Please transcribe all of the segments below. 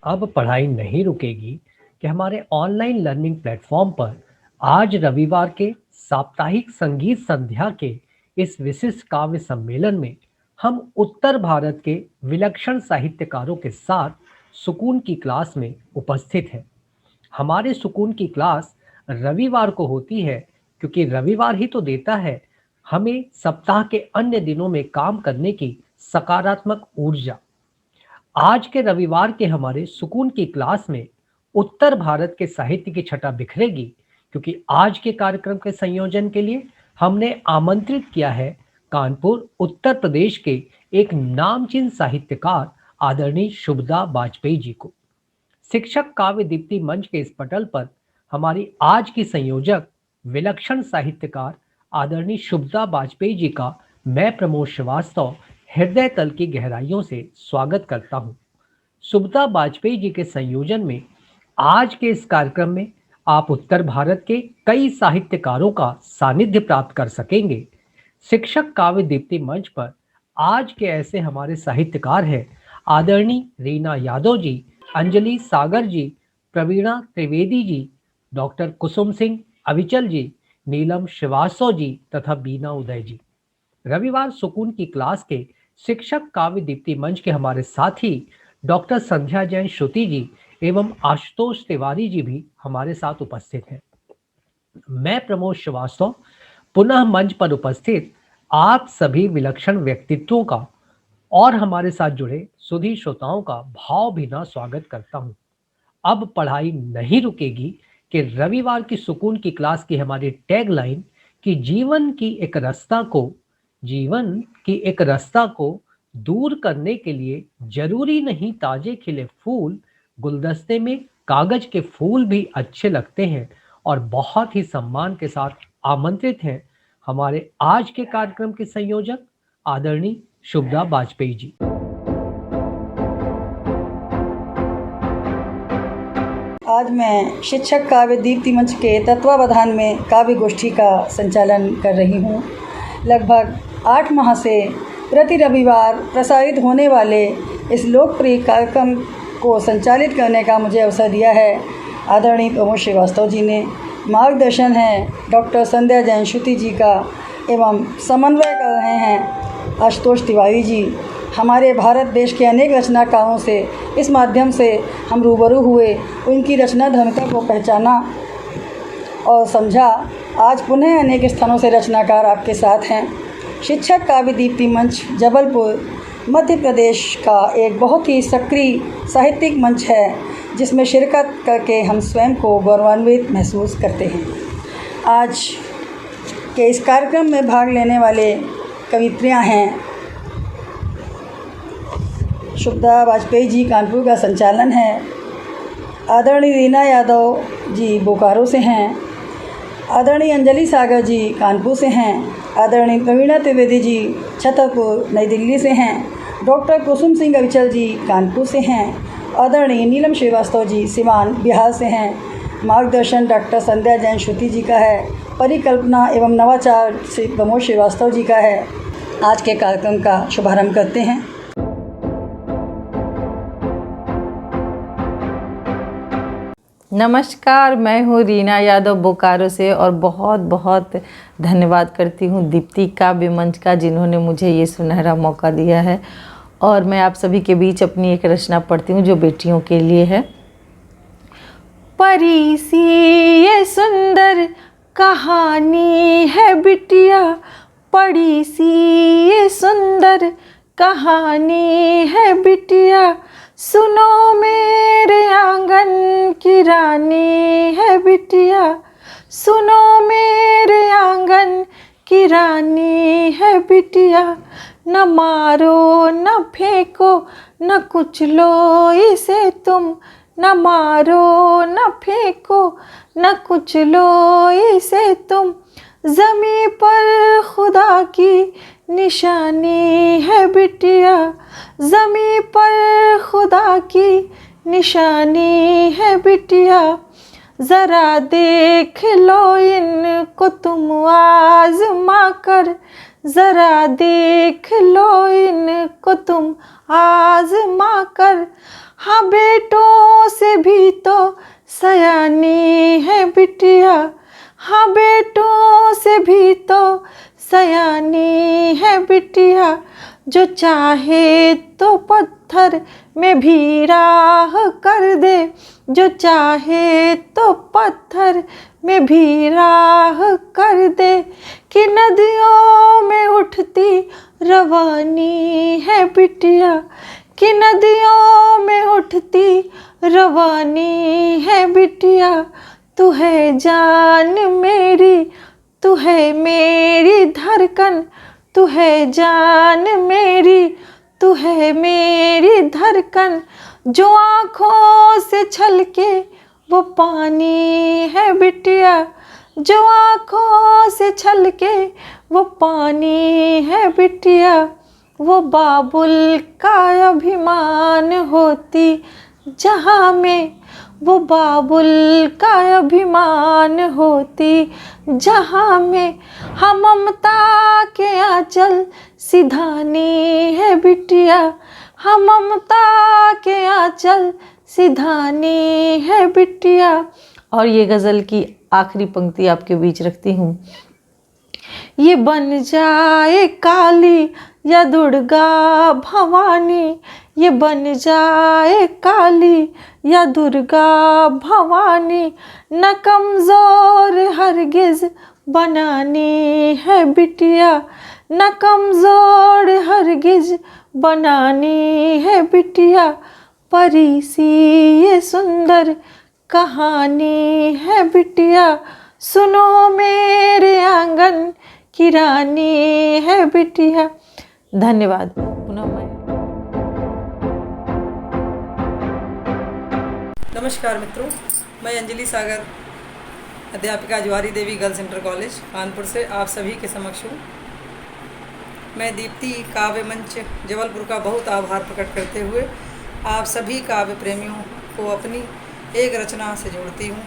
अब पढ़ाई नहीं रुकेगी कि हमारे ऑनलाइन लर्निंग प्लेटफॉर्म पर आज रविवार के साप्ताहिक संगीत संध्या के इस विशिष्ट काव्य सम्मेलन में हम उत्तर भारत के विलक्षण साहित्यकारों के साथ सुकून की क्लास में उपस्थित हैं। हमारे सुकून की क्लास रविवार को होती है क्योंकि रविवार ही तो देता है हमें सप्ताह के अन्य दिनों में काम करने की सकारात्मक ऊर्जा। आज के रविवार के हमारे सुकून की क्लास में उत्तर भारत के साहित्य की छटा बिखरेगी क्योंकि आज के कार्यक्रम के संयोजन के लिए हमने आमंत्रित किया है कानपुर उत्तर प्रदेश के एक नामचीन साहित्यकार आदरणीय शुभदा वाजपेयी जी को। शिक्षक काव्य दीप्ति मंच के इस पटल पर हमारी आज की संयोजक विलक्षण साहित्यकार आदरणीय शुभदा वाजपेयी जी का मैं प्रमोद श्रीवास्तव हृदय तल की गहराइयों से स्वागत करता हूं। शुभदा वाजपेयी जी के संयोजन में आज के इस कार्यक्रम में आप उत्तर भारत के कई साहित्यकारों का सानिध्य प्राप्त कर सकेंगे। शिक्षक काव्य दीप्ति मंच पर आज के ऐसे हमारे साहित्यकार हैं आदरणीय रीना यादव जी, अंजलि सागर जी, प्रवीणा त्रिवेदी जी, डॉक्टर कुसुम सिंह अविचल जी, नीलम श्रीवास्तव जी तथा बीना उदय जी। रविवार सुकून की क्लास के शिक्षक काव्य दीप्ति मंच के हमारे साथी डॉक्टर संध्या जैन श्रुति जी एवं आशुतोष तिवारी जी भी हमारे साथ उपस्थित हैं। मैं प्रमोद श्रीवास्तव पुनः मंच पर उपस्थित आप सभी विलक्षण व्यक्तित्वों का और हमारे साथ जुड़े सुधी श्रोताओं का भावभीना स्वागत करता हूं। अब पढ़ाई नहीं रुकेगी कि रविवार की सुकून की क्लास की हमारी टैगलाइन कि जीवन की एक रास्ता को दूर करने के लिए जरूरी नहीं ताजे खिले फूल, गुलदस्ते में कागज के फूल भी अच्छे लगते हैं और बहुत ही सम्मान के साथ आमंत्रित हैं हमारे आज के कार्यक्रम के संयोजक आदरणीय शुभदा वाजपेयी जी। आज मैं शिक्षक काव्य दीप्ति मंच के तत्वावधान में काव्य गोष्ठी का संचालन कर रही हूँ। लगभग 8 माह से प्रति रविवार प्रसारित होने वाले इस लोकप्रिय कार्यक्रम को संचालित करने का मुझे अवसर दिया है आदरणीय प्रमोद श्रीवास्तव जी ने। मार्गदर्शन है डॉक्टर संध्या जैन श्रुति जी का एवं समन्वय कर रहे हैं आशुतोष तिवारी जी। हमारे भारत देश के अनेक रचनाकारों से इस माध्यम से हम रूबरू हुए, उनकी रचना धर्मिता को पहचाना और समझा। आज पुनः अनेक स्थानों से रचनाकार आपके साथ हैं। शिक्षक काव्य दीप्ति मंच जबलपुर मध्य प्रदेश का एक बहुत ही सक्रिय साहित्यिक मंच है जिसमें शिरकत करके हम स्वयं को गौरवान्वित महसूस करते हैं। आज के इस कार्यक्रम में भाग लेने वाले कवित्रियाँ हैं शुभदा वाजपेयी जी, कानपुर का संचालन है। आदरणीय रीना यादव जी बोकारो से हैं। आदरणीय अंजलि सागर जी कानपुर से हैं। आदरणीय प्रवीणा त्रिवेदी जी छतरपुर नई दिल्ली से हैं। डॉक्टर कुसुम सिंह अविचल जी कानपुर से हैं। आदरणीय नीलम श्रीवास्तव जी सिवान बिहार से हैं। मार्गदर्शन डॉक्टर संध्या जैन श्रुति जी का है। परिकल्पना एवं नवाचार श्री प्रमोद श्रीवास्तव जी का है। आज के कार्यक्रम का शुभारंभ करते हैं। नमस्कार, मैं हूँ रीना यादव बोकारो से और बहुत बहुत धन्यवाद करती हूँ दीप्ति काव्य मंच का जिन्होंने मुझे ये सुनहरा मौका दिया है। और मैं आप सभी के बीच अपनी एक रचना पढ़ती हूँ जो बेटियों के लिए है। परी सी ये सुंदर कहानी है बिटिया, परी सी ये सुंदर कहानी है बिटिया, सुनो मेरे आंगन की रानी है बिटिया, सुनो मेरे आंगन की रानी है बिटिया, न मारो न फेंको न कुचलो इसे तुम, न मारो न फेंको न कुचलो इसे तुम, ज़मीं पर खुदा की निशानी है बिटिया, ज़मीं पर खुदा की निशानी है बिटिया, ज़रा देख लो इनको तुम आज़मा कर, ज़रा देख लो इनको तुम आज़मा कर। हाँ बेटों से भी तो सयानी है बिटिया, हाँ बेटों से भी तो सयानी है बिटिया। जो चाहे तो पत्थर में भी राह कर दे, जो चाहे तो पत्थर में भी राह कर दे। कि नदियों में उठती रवानी है बिटिया, कि नदियों में उठती रवानी है बिटिया। तू है जान मेरी, तू है मेरी धड़कन, तू है जान मेरी, तू है मेरी धड़कन। जो आँखों से छलके वो पानी है बिटिया, जो आँखों से छलके वो पानी है बिटिया। वो बाबुल का अभिमान होती जहाँ में, वो बाबुल का अभिमान होती जहाँ में। हम ममता के आंचल सिधानी है बिटिया, हम ममता के आंचल सिधानी है बिटिया। और ये गज़ल की आखिरी पंक्ति आपके बीच रखती हूँ। ये बन जाए काली या दुर्गा भवानी, ये बन जाए काली या दुर्गा भवानी। न कमज़ोर हरगिज़ बनानी है बिटिया, न कमज़ोर हरगिज़ बनानी है बिटिया। परी सी ये सुंदर कहानी है बिटिया, सुनो मेरे आंगन की रानी है बिटिया। धन्यवाद। पुनः मैं नमस्कार मित्रों, मैं अंजलि सागर, अध्यापिका ज्वारी देवी गर्ल्स इंटर कॉलेज कानपुर से आप सभी के समक्ष हूँ। मैं दीप्ति काव्य मंच जबलपुर का बहुत आभार प्रकट करते हुए आप सभी काव्य प्रेमियों को अपनी एक रचना से जोड़ती हूँ।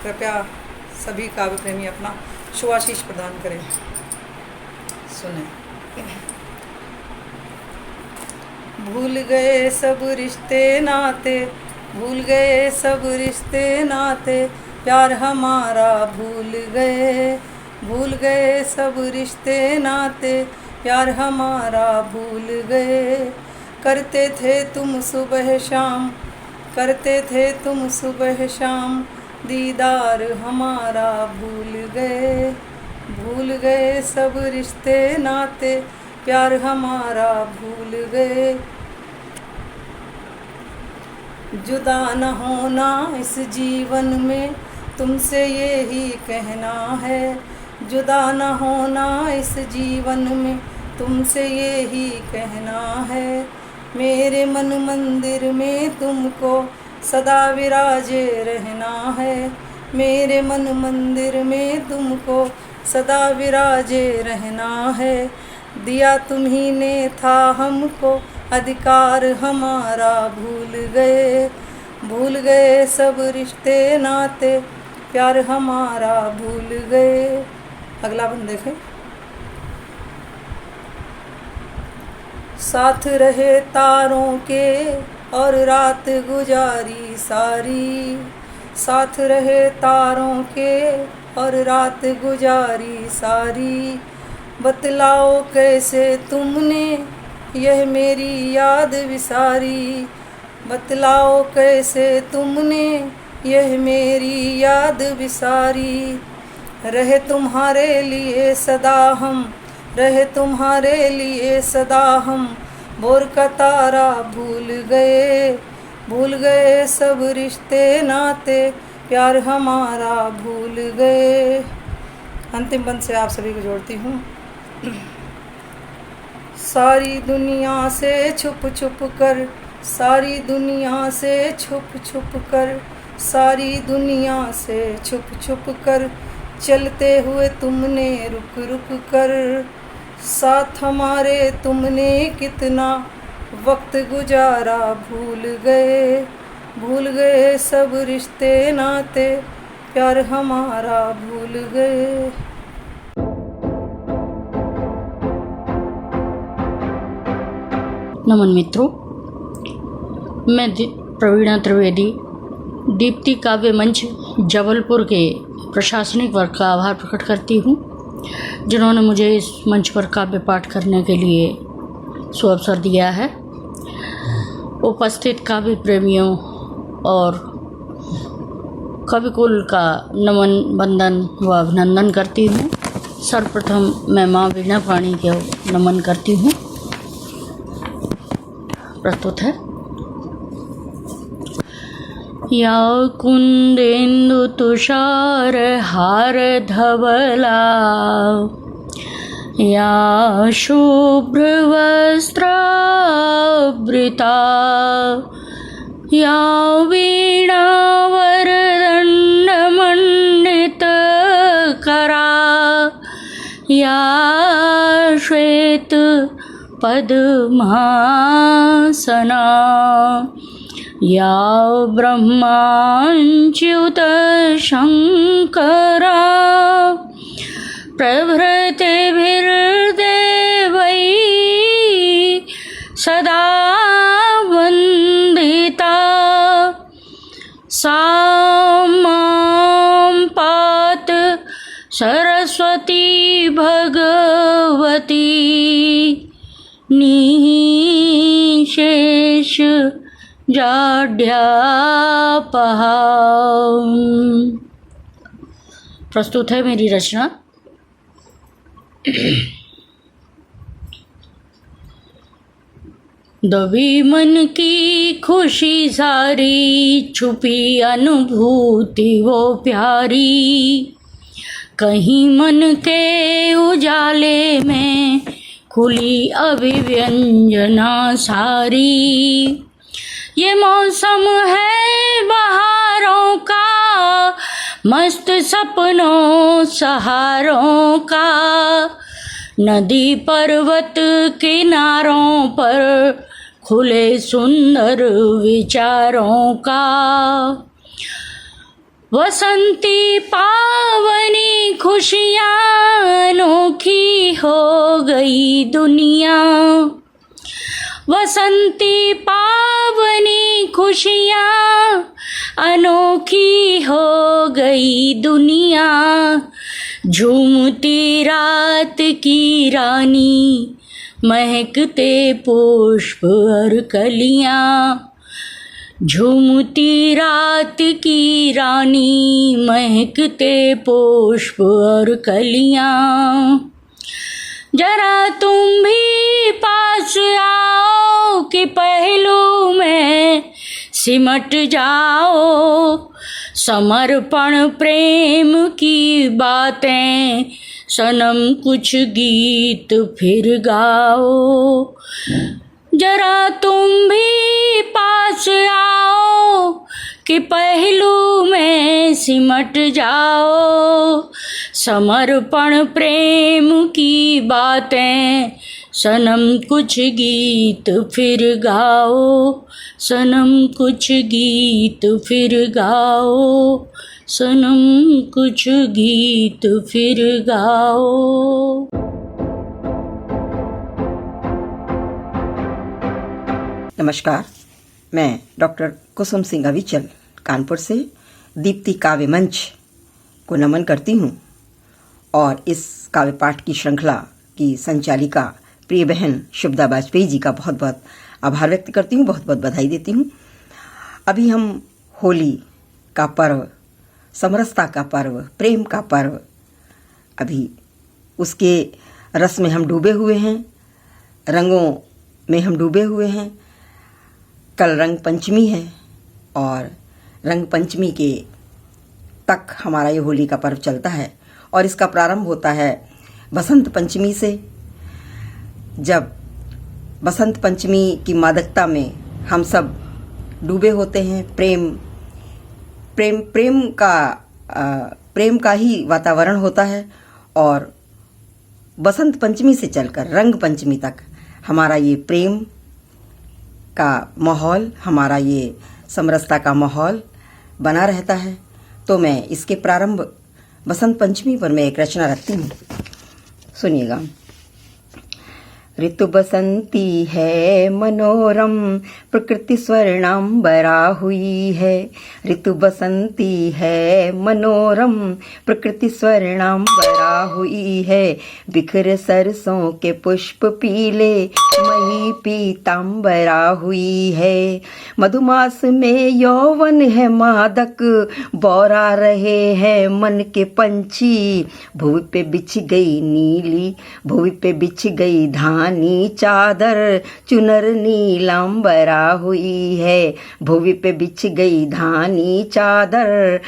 कृपया सभी काव्य प्रेमी अपना शुभाशीष प्रदान करें। सुने। भूल गए सब रिश्ते नाते, भूल गए सब रिश्ते नाते, प्यार हमारा भूल गए, भूल गए सब रिश्ते नाते, प्यार हमारा भूल गए। करते थे तुम सुबह शाम, करते थे तुम सुबह शाम, दीदार हमारा भूल गए, भूल गए सब रिश्ते नाते, प्यार हमारा भूल गए। जुदा न होना इस जीवन में तुमसे यही कहना है, जुदा न होना इस जीवन में तुमसे यही कहना है। मेरे मन मंदिर में तुमको सदा विराजे रहना है, मेरे मन मंदिर में तुमको सदा विराजे रहना है। दिया तुम्ही ने था हमको अधिकार हमारा भूल गए, भूल गए सब रिश्ते नाते, प्यार हमारा भूल गए। अगला बंद देखें। साथ रहे तारों के और रात गुजारी सारी, साथ रहे तारों के और रात गुजारी सारी। बतलाओ कैसे तुमने यह मेरी याद विसारी, बतलाओ कैसे तुमने यह मेरी याद विसारी। रहे तुम्हारे लिए सदा हम, रहे तुम्हारे लिए सदा हम, भोर का तारा भूल गए, भूल गए सब रिश्ते नाते, प्यार हमारा भूल गए। अंतिम बंद से आप सभी को जोड़ती हूँ। सारी दुनिया से छुप छुप कर, सारी दुनिया से छुप छुप कर, सारी दुनिया से छुप छुप कर, चलते हुए तुमने रुक रुक कर, साथ हमारे तुमने कितना वक्त गुजारा भूल गए, भूल गए सब रिश्ते नाते, प्यार हमारा भूल गए। नमन मित्रों, मैं प्रवीणा त्रिवेदी दीप्ति काव्य मंच जबलपुर के प्रशासनिक वर्ग का आभार प्रकट करती हूँ, जिन्होंने मुझे इस मंच पर काव्य पाठ करने के लिए सुअवसर दिया है। उपस्थित काव्य प्रेमियों और कविकुल का नमन, वंदन व अभिनंदन करती हूँ। सर्वप्रथम मैं माँ वीणा पाणी को नमन करती हूँ। प्रस्तुत है। या कुंदेन्दु तुषार हार धवला, या शुभ्र वस्त्रावृता, या वीणा वरदंड मंडित करा, या श्वेत पद्मासना, या ब्रह्माच्युत शंकरा, प्रभृतिभिर्देवैः सदा वन्दिता, सा मां पात सरस्वती भगवती निःशेष जाड्यापहा। प्रस्तुत है मेरी रचना। दबी मन की खुशी सारी, छुपी अनुभूति वो प्यारी, कहीं मन के उजाले में खुली अभिव्यंजना सारी। ये मौसम है बहारों का, मस्त सपनों सहारों का, नदी पर्वत किनारों पर खुले सुंदर विचारों का। वसंती पावनी खुशियाँ अनोखी हो गई दुनिया, वसंती पावनी खुशियाँ अनोखी हो गई दुनिया। झूमती रात की रानी, महकते पुष्प और कलियाँ, झूमती रात की रानी, महकते पुष्प और कलियाँ। जरा तुम भी पास आओ कि पहलू में सिमट जाओ, समर्पण प्रेम की बातें सनम कुछ गीत फिर गाओ। जरा तुम भी पास आओ कि पहलू में सिमट जाओ, समर्पण प्रेम की बातें सनम कुछ गीत फिर गाओ, सनम कुछ गीत फिर गाओ, सनम कुछ गीत फिर गाओ। नमस्कार, मैं डॉक्टर कुसुम सिंह अविचल कानपुर से दीप्ति काव्य मंच को नमन करती हूँ और इस काव्य पाठ की श्रृंखला की संचालिका प्रिय बहन शुभदा वाजपेयी जी का बहुत बहुत आभार व्यक्त करती हूँ, बहुत बहुत बधाई देती हूँ। अभी हम होली का पर्व, समरसता का पर्व, प्रेम का पर्व, अभी उसके रस में हम डूबे हुए हैं, रंगों में हम डूबे हुए हैं। कल रंग पंचमी है और रंग पंचमी के तक हमारा ये होली का पर्व चलता है और इसका प्रारंभ होता है बसंत पंचमी से। जब बसंत पंचमी की मादकता में हम सब डूबे होते हैं, प्रेम का ही वातावरण होता है और बसंत पंचमी से चलकर रंग पंचमी तक हमारा ये प्रेम का माहौल, हमारा ये समरसता का माहौल बना रहता है। तो मैं इसके प्रारंभ बसंत पंचमी पर मैं एक रचना रखती हूँ, सुनिएगा। ऋतु बसंती है मनोरम, प्रकृति स्वर्णांबरा हुई है। ऋतु बसंती है मनोरम, प्रकृति स्वर्णांबरा हुई है। बिखरे सरसों के पुष्प पीले, मही पीतांबरा हुई है। मधुमास में यौवन है मादक, बौरा रहे हैं मन के पंछी। भुवि पे बिछ गई नीली, भुवि पे बिछ गई धानी चादर, चुनर नीलांबरा हुई है। भुवि पे बिछ गई धानी चादर,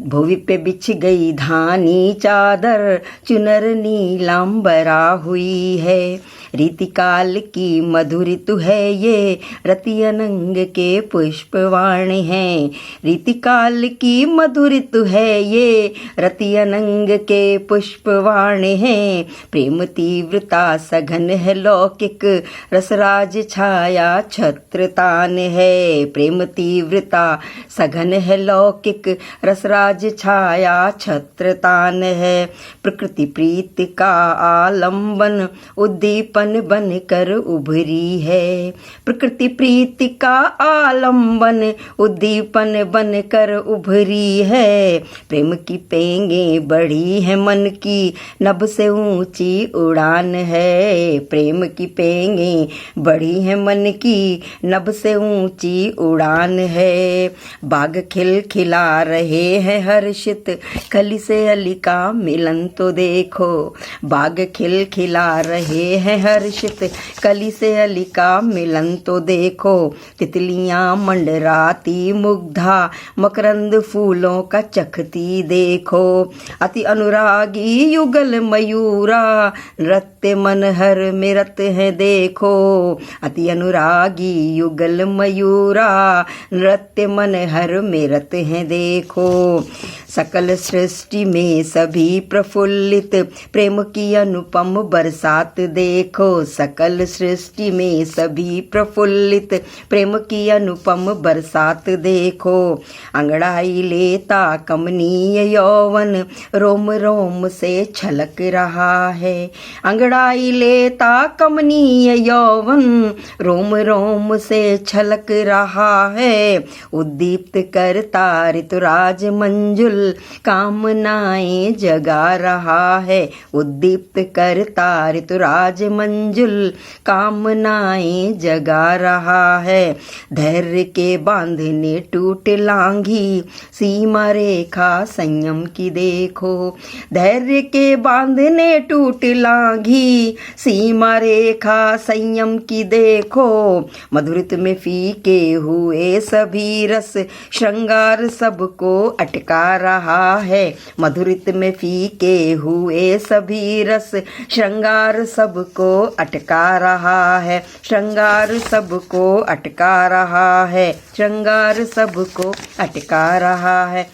भुवि पे बिछ गई धानी चादर, चुनर नीलांबरा हुई है। रीतिकाल की मधुर ऋतु है ये, रति अनंग के पुष्पवाण हैं। रीतिकाल की मधुर ऋतु है ये, रति अनंग के पुष्पवाण हैं। प्रेम तीव्रता सघन है लौकिक, रसराज छाया छत्रतान है। प्रेम तीव्रता सघन है लौकिक, रसराज छाया छत्रतान है। प्रकृति प्रीत का आलंबन उद्दीपन बन कर उभरी है। प्रकृति प्रीति का आलंबन उद्दीपन बन कर उभरी है। प्रेम की पेंगे बढ़ी है मन की, नभ से ऊंची उड़ान है। प्रेम की पेंगे बढ़ी है मन की, नभ से ऊंची उड़ान है। बाग खिलखिला रहे हैं हर्षित, कली से अली का मिलन तो देखो। बाग खिलखिला रहे हैं हर्षित, कली से अली का मिलन तो देखो। तितलियां मंडराती मुग्धा, मकरंद फूलों का चखती देखो। अति अनुरागी युगल मयूरा, नृत्य मनहर में रत है देखो। अति अनुरागी युगल मयूरा, नृत्य मनहर में रत है देखो। सकल सृष्टि में सभी प्रफुल्लित, प्रेम की अनुपम बरसात देखो। सकल सृष्टि में सभी प्रफुल्लित, प्रेम की अनुपम बरसात देखो। अंगड़ाई लेता कमनीय यौवन, रोम रोम से छलक रहा है। अंगड़ाई लेता कमनीय यौवन, रोम रोम से छलक रहा है। उद्दीप्त करता ऋतुराज मंजुल, कामनाएं जगा रहा है। उद्दीप्त करता ऋतुराज मंजुल, कामनाएं जगा रहा है। धैर्य के बांधने टूट लांघी, सीमा रेखा संयम की देखो। धैर्य के बांधने टूट लांघी, सीमा रेखा संयम की देखो। मधुरित में फीके हुए सभी रस, श्रृंगार सबको अटका रहा है। मधुरित में फीके हुए सभी रस, श्रृंगार सबको अटका रहा है। श्रृंगार सबको अटका रहा है। श्रृंगार सबको अटका रहा है।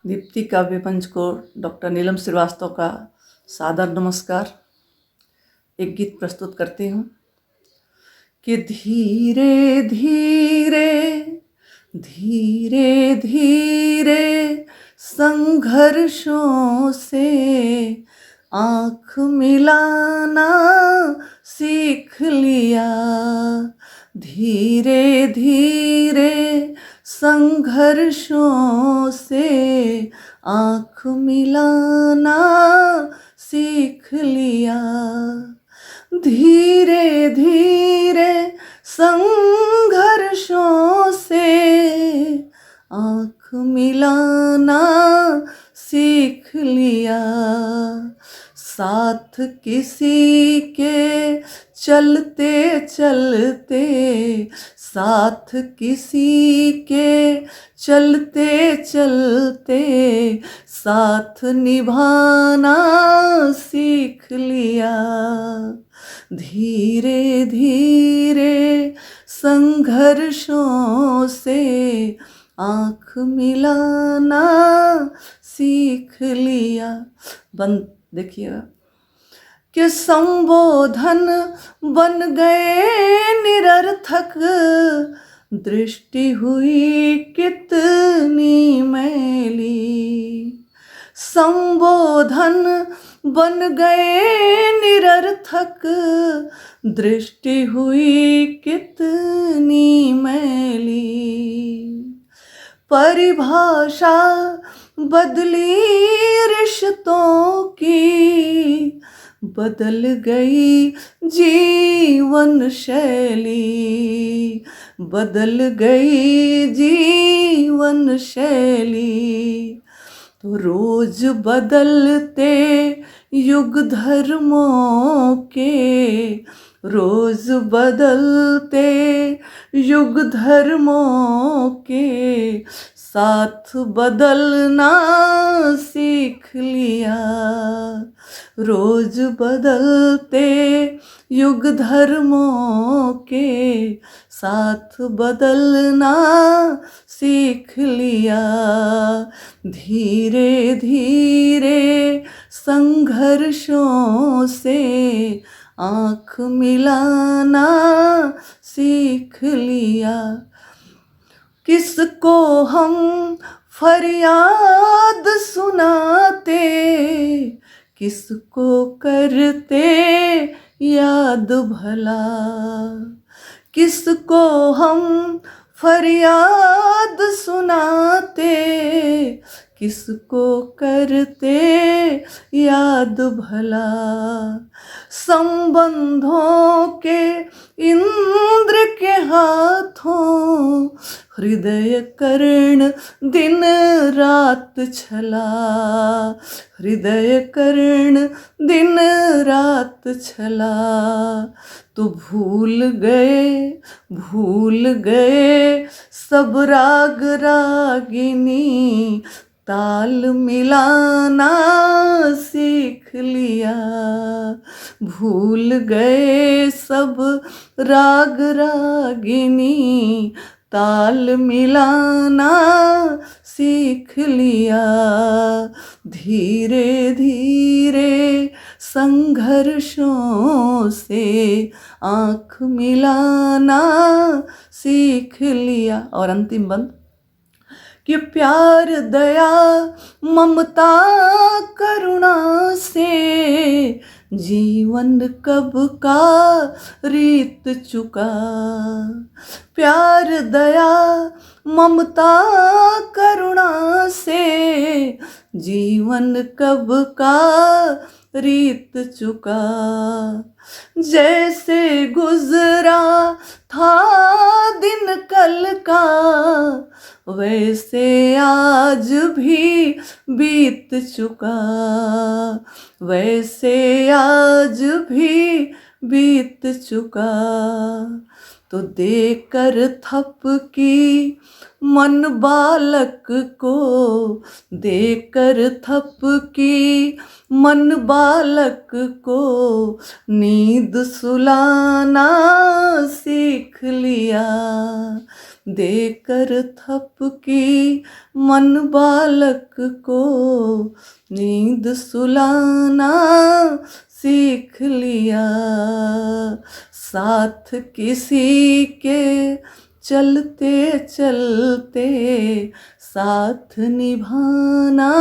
दीप्ति काव्य मंच को डॉक्टर नीलम श्रीवास्तव का सादर नमस्कार। एक गीत प्रस्तुत करती हूँ कि धीरे धीरे धीरे धीरे संघर्षों से आँख मिलाना सीख लिया। धीरे धीरे संघर्षों से आँख मिलाना सीख लिया। धीरे धीरे संघर्षों से आँख मिलाना सीख लिया। साथ किसी के चलते चलते, साथ किसी के चलते चलते साथ निभाना सीख लिया। धीरे धीरे संघर्षों से आँख मिलाना सीख लिया। बंद देखिएगा कि संबोधन बन गए निरर्थक, दृष्टि हुई कितनी मैली। संबोधन बन गए निरर्थक, दृष्टि हुई कितनी मैली। परिभाषा बदली रिश्तों की, बदल गई जीवन शैली, बदल गई जीवन शैली। तो रोज बदलते युग धर्मों के, रोज बदलते युग धर्मों के, साथ बदलना सीख लिया। रोज बदलते युग धर्मों के, साथ बदलना सीख लिया। धीरे धीरे संघर्षों से आँख मिलाना सीख लिया। किसको हम फरियाद सुनाते, किसको करते याद भला। किसको हम फरियाद सुनाते, किसको करते याद भला। संबंधों के इंद्र के हाथों, हृदय कर्ण दिन रात छला। हृदय कर्ण दिन रात छला। तो भूल गए सब राग रागिनी, ताल मिलाना सीख लिया। भूल गए सब राग रागिनी, ताल मिलाना सीख लिया। धीरे धीरे संघर्षों से आँख मिलाना सीख लिया। और अंतिम बंद कि प्यार दया ममता करुणा से जीवन कब का रीत चुका। प्यार दया ममता करुणा से जीवन कब का रीत चुका। जैसे गुजरा था दिन कल का, वैसे आज भी बीत चुका। वैसे आज भी बीत चुका। तो देकर थपकी मन बालक को, देकर थपकी मन बालक को, नींद सुलाना सीख लिया। देकर थपकी मन बालक को, नींद सुलाना सीख लिया। साथ किसी के चलते चलते साथ निभाना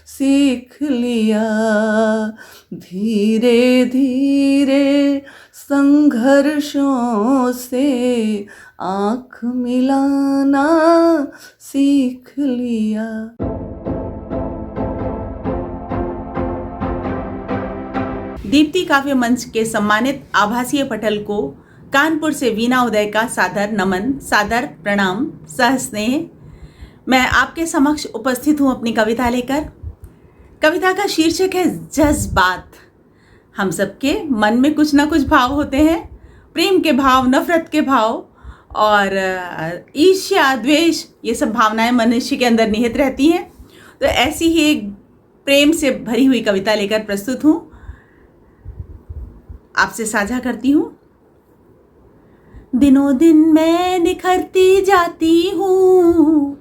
सीख लिया। धीरे धीरे संघर्षों से आँख मिलाना सीख लिया। दीप्ति काव्य मंच के सम्मानित आभासीय पटल को कानपुर से वीणा उदय का सादर नमन, सादर प्रणाम, सहस्नेह। मैं आपके समक्ष उपस्थित हूँ अपनी कविता लेकर। कविता का शीर्षक है जज्बात। हम सबके मन में कुछ ना कुछ भाव होते हैं, प्रेम के भाव, नफरत के भाव और ईर्ष्या, द्वेष, ये सब भावनाएं मनुष्य के अंदर निहित रहती हैं। तो ऐसी ही एक प्रेम से भरी हुई कविता लेकर प्रस्तुत हूँ, आपसे साझा करती हूँ। दिनों दिन मैं निखरती जाती हूँ,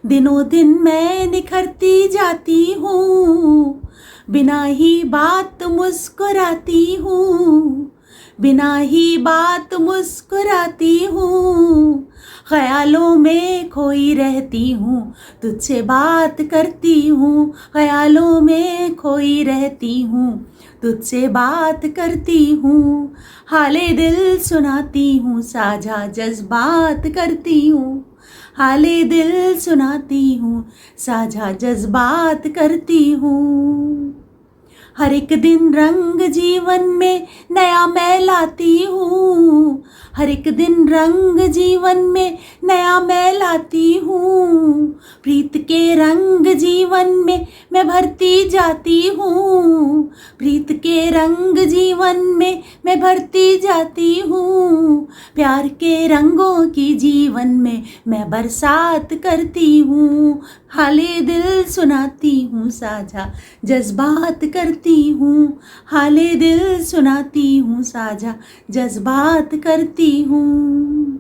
दिनों दिन मैं निखरती जाती हूँ, बिना ही बात मुस्कुराती हूँ, बिना ही बात मुस्कुराती हूँ, ख्यालों में खोई रहती हूँ, तुझसे बात करती हूँ, ख्यालों में खोई रहती हूँ, तुझसे बात करती हूँ, हाले दिल सुनाती हूँ, साझा जज्बात करती हूँ, हाले दिल सुनाती हूँ, साझा जज्बात करती हूँ। हर एक दिन रंग जीवन में नया मैं लाती हूँ, हर एक दिन रंग जीवन में नया मैं लाती हूँ, प्रीत के रंग जीवन में मैं भरती जाती हूँ, प्रीत के रंग जीवन में मैं भरती जाती हूँ, प्यार के रंगों की जीवन में मैं बरसात करती हूँ, हाले दिल सुनाती हूँ, साझा जज्बात करती हूँ, हाले दिल सुनाती हूँ, साझा जज्बात करती हूँ।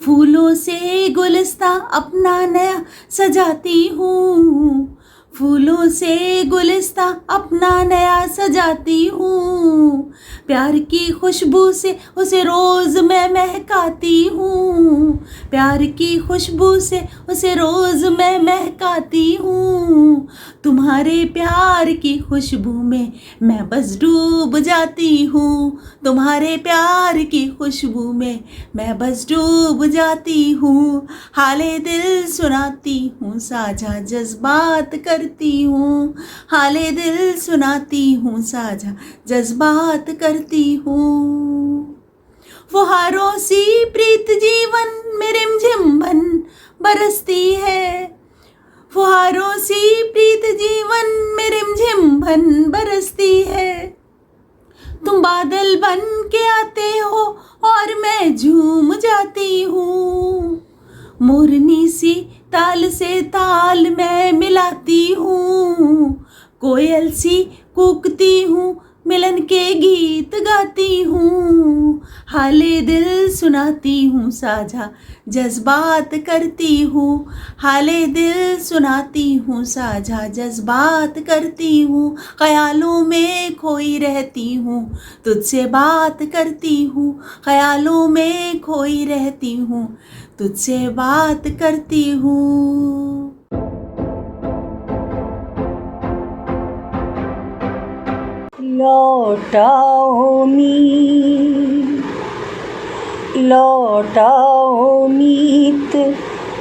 फूलों से गुलस्ता अपना नया सजाती हूँ, फूलों से गुलिस्ता अपना नया सजाती हूँ, प्यार की खुशबू से उसे रोज़ मैं महकाती हूँ, प्यार की खुशबू से उसे रोज़ मैं महकाती हूँ, तुम्हारे प्यार की खुशबू में मैं बस डूब जाती हूँ, तुम्हारे प्यार की खुशबू में मैं बस डूब जाती हूँ, हाले दिल सुनाती हूँ, साझा जज्बात करती हूँ, हाले दिल सुनाती हूँ, साझा जज्बात करती हूँ। फुहारों सी प्रीत जीवन में रिमझिम बन बरसती है, फुहारों सी प्रीत जीवन में रिमझिम बन बरसती है, तुम बादल बन के आते हो और मैं झूम जाती हूँ, मोरनी सी ताल से ताल मैं मिलाती हूँ, कोयल सी कूकती हूँ, मिलन के गीत गाती हूँ, हाले दिल सुनाती हूँ, साझा जज्बात करती हूँ, हाले दिल सुनाती हूँ, साझा जज्बात करती हूँ, ख्यालों में खोई रहती हूँ, तुझसे बात करती हूँ, ख्यालों में खोई रहती हूँ, तुझसे बात करती हूँ। लौटाओ मीत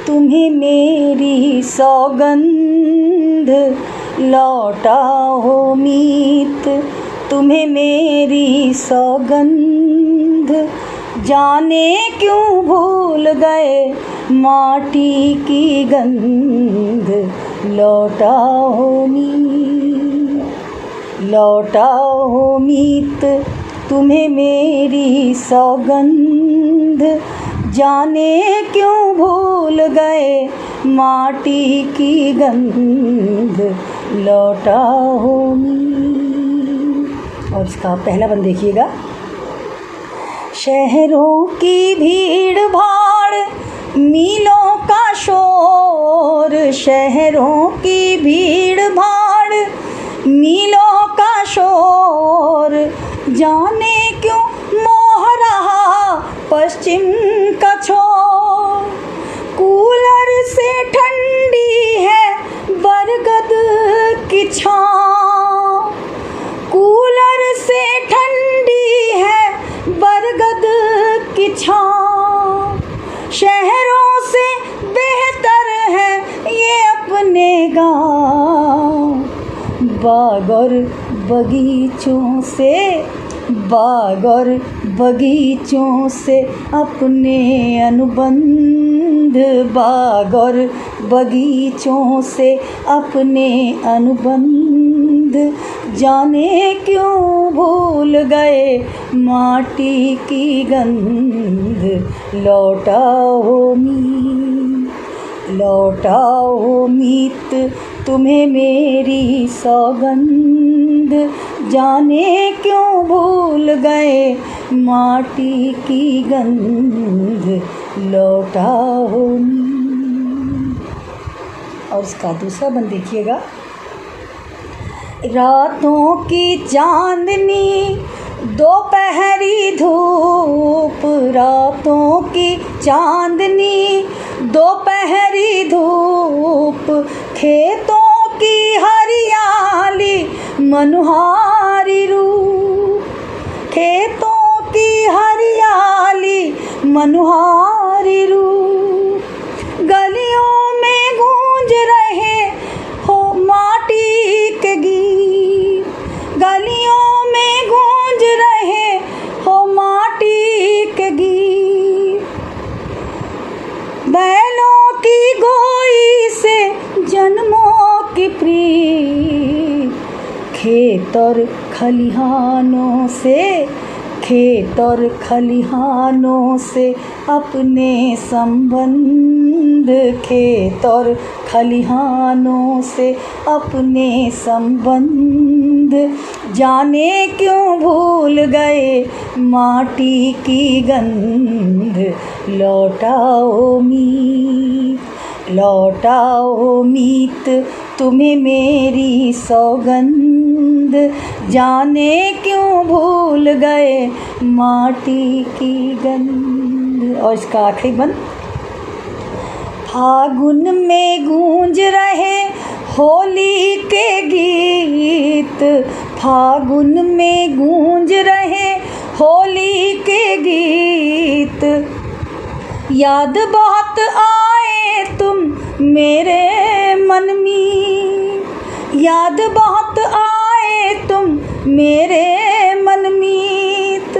तुम्हें मेरी सौगंध, लौटाओ मीत तुम्हें मेरी सौगंध, जाने क्यों भूल गए माटी की गंध, लौटाओ मीत तुम्हें मेरी सौगंध, जाने क्यों भूल गए माटी की गंध, लौटाओ मीत। और इसका पहला बंद देखिएगा। शहरों की भीड़ भाड़ मीलों का शोर, शहरों की भीड़ भाड़ मीलों का शोर, जाने क्यों मोह रहा पश्चिम का छोर, कूलर से ठंडी है बरगद की छाँव, कूलर से ठंडी है बरगद की छाँव, शहरों से बेहतर है ये अपने गाँव, बाग और बगीचों से, बाग और बगीचों से अपने अनुबंध, बाग और बगीचों से अपने अनुबंध, जाने क्यों भूल गए माटी की गंध, लौटाओ मीत तुम्हें मेरी सौगंध, जाने क्यों भूल गए माटी की गंध, लौटाओ मीत। और इसका दूसरा बंद देखिएगा। रातों की चांदनी दोपहरी धूप रातों की चांदनी, दोपहरी धूप खेतों की हरियाली, मनोहारी रूप खेतों की हरियाली, मनोहारी रूप। गलियों में गूंज रहे हो माटी के गीत, गलियों में गूंज रहे हो माटी के गीत। बैलों की गोई से जन्मों की प्रीत, खेत और खलिहानों से, खेत और खलिहानों से अपने संबंध, खेत और खलिहानों से अपने संबंध। जाने क्यों भूल गए माटी की गंध, लौटाओ मीत, लौटाओ मीत तुम्हें मेरी सौगंध। जाने क्यों भूल गए माटी की गंध। और इसका आखिरी बंद। फागुन में गूंज रहे होली के गीत, फागुन में गूंज रहे होली के गीत। याद बहुत आए तुम मेरे मन में, याद बहुत आए तुम मेरे मन मीत।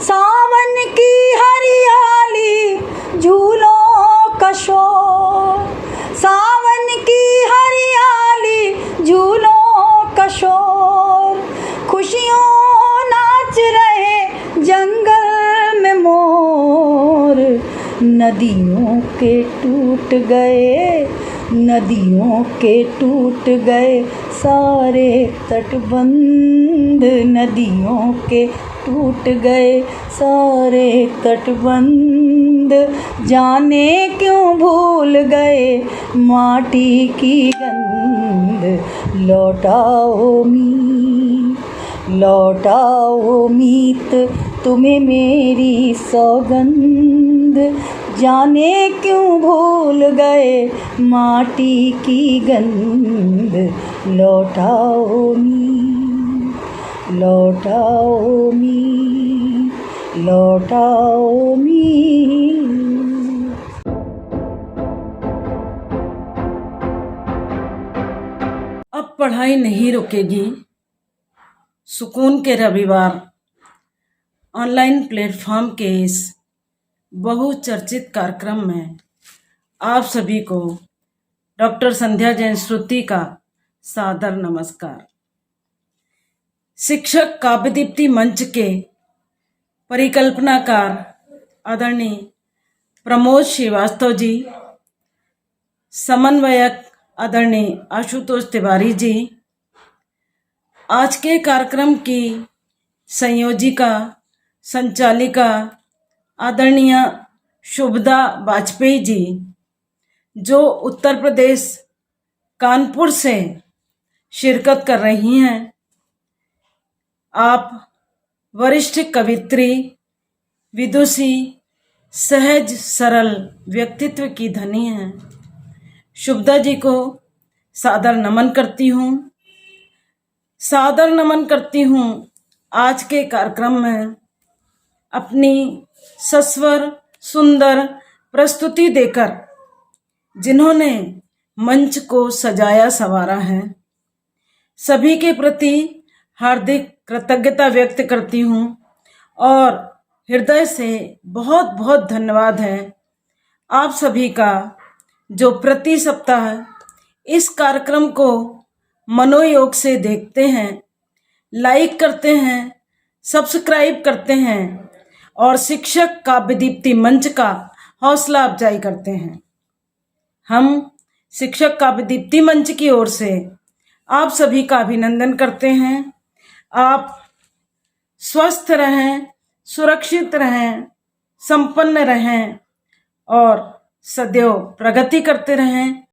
सावन की हरियाली झूलों का शोर, सावन की हरियाली झूलों का शोर। खुशियों नाच रहे जंगल में मोर, नदियों के टूट गए, नदियों के टूट गए सारे तटबंध, नदियों के टूट गए सारे तटबंध। जाने क्यों भूल गए माटी की गंध, लौटाओ मीत, लौटाओ मीत तुम्हें मेरी सौगंध। जाने क्यों भूल गए माटी की गंध, लौटाओ मीत, लौटाओ मीत, लौटाओ मीत। अब पढ़ाई नहीं रुकेगी, सुकून के रविवार ऑनलाइन प्लेटफॉर्म के इस बहुचर्चित कार्यक्रम में आप सभी को डॉक्टर संध्या जैन श्रुति का सादर नमस्कार। शिक्षक काव्यदीप्ति मंच के परिकल्पनाकार आदरणीय प्रमोद श्रीवास्तव जी, समन्वयक आदरणीय आशुतोष तिवारी जी, आज के कार्यक्रम की संयोजिका संचालिका आदरणीय शुभदा वाजपेयी जी, जो उत्तर प्रदेश कानपुर से शिरकत कर रही हैं। आप वरिष्ठ कवित्री, विदुषी, सहज सरल व्यक्तित्व की धनी हैं। शुभदा जी को सादर नमन करती हूँ, सादर नमन करती हूँ। आज के कार्यक्रम में अपनी सस्वर सुंदर प्रस्तुति देकर जिन्होंने मंच को सजाया संवारा है, सभी के प्रति हार्दिक कृतज्ञता व्यक्त करती हूँ और हृदय से बहुत बहुत धन्यवाद है आप सभी का, जो प्रति सप्ताह इस कार्यक्रम को मनोयोग से देखते हैं, लाइक करते हैं, सब्सक्राइब करते हैं और शिक्षक काव्यदीप्ति मंच का हौसला अफजाई करते हैं। हम शिक्षक काव्यदीप्ति मंच की ओर से आप सभी का अभिनंदन करते हैं। आप स्वस्थ रहें, सुरक्षित रहें, संपन्न रहें और सदैव प्रगति करते रहें,